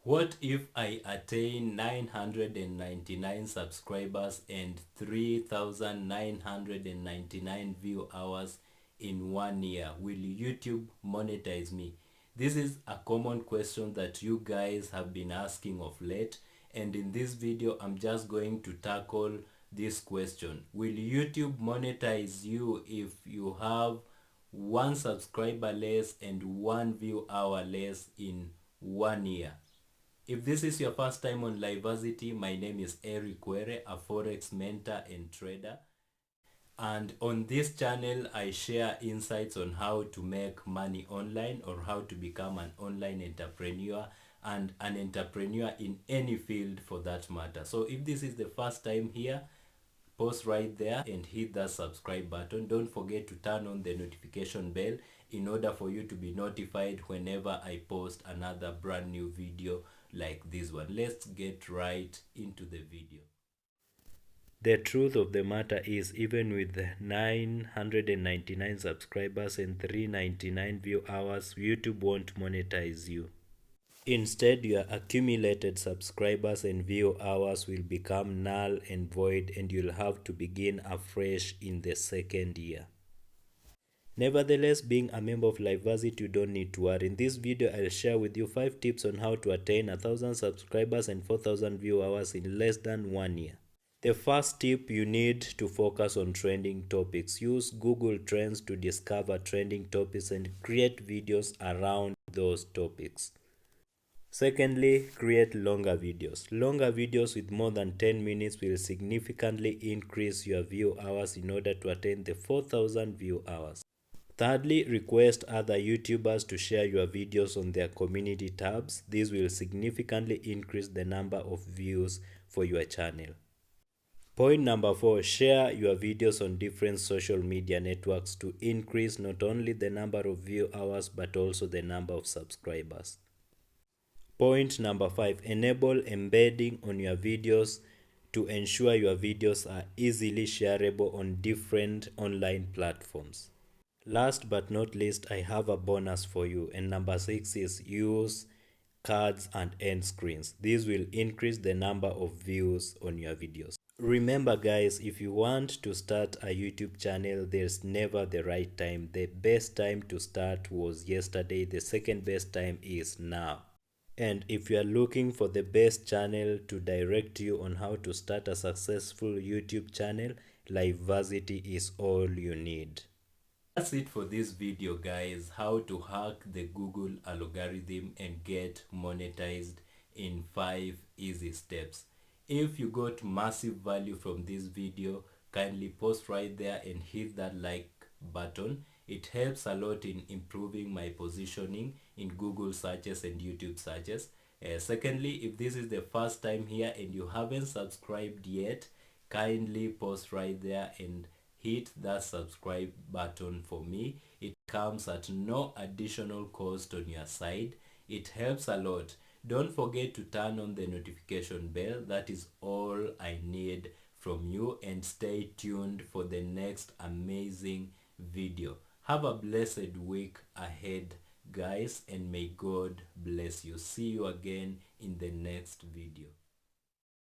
What if I attain 999 subscribers and 3,999 view hours in 1 year? Will YouTube monetize me? This is a common question that you guys have been asking of late, and in this video I'm just going to tackle this question. Will YouTube monetize you if you have 1 subscriber less and 1 view hour less in 1 year? If this is your first time on Liversity, my name is Eric Were, a Forex mentor and trader. And on this channel, I share insights on how to make money online or how to become an online entrepreneur and an entrepreneur in any field for that matter. So if this is the first time here, pause right there and hit that subscribe button. Don't forget to turn on the notification bell in order for you to be notified whenever I post another brand new video like this one. Let's get right into the video. The truth of the matter is, even with 999 subscribers and 399 view hours, YouTube won't monetize you. Instead, your accumulated subscribers and view hours will become null and void, and you'll have to begin afresh in the second year. Nevertheless, being a member of Liversity, you don't need to worry. In this video, I'll share with you 5 tips on how to attain 1,000 subscribers and 4,000 view hours in less than 1 year. The first tip, you need to focus on trending topics. Use Google Trends to discover trending topics and create videos around those topics. Secondly, create longer videos. Longer videos with more than 10 minutes will significantly increase your view hours in order to attain the 4,000 view hours. Thirdly, request other YouTubers to share your videos on their community tabs. This will significantly increase the number of views for your channel. Point number 4, share your videos on different social media networks to increase not only the number of view hours but also the number of subscribers. Point number 5, enable embedding on your videos to ensure your videos are easily shareable on different online platforms. Last but not least, I have a bonus for you, and number 6 is use cards and end screens. This will increase the number of views on your videos. Remember guys, if you want to start a YouTube channel, there's never the right time. The best time to start was yesterday. The second best time is now. And if you are looking for the best channel to direct you on how to start a successful YouTube channel, Liversity is all you need. That's it for this video guys, how to hack the Google algorithm and get monetized in 5 easy steps. If you got massive value from this video, kindly post right there and hit that like button. It helps a lot in improving my positioning in Google searches and YouTube searches. Secondly, if this is the first time here and you haven't subscribed yet, kindly post right there and hit that subscribe button for me. It comes at no additional cost on your side. It helps a lot. Don't forget to turn on the notification bell. That is all I need from you, and stay tuned for the next amazing video. Have a blessed week ahead guys, and may God bless you. See you again in the next video.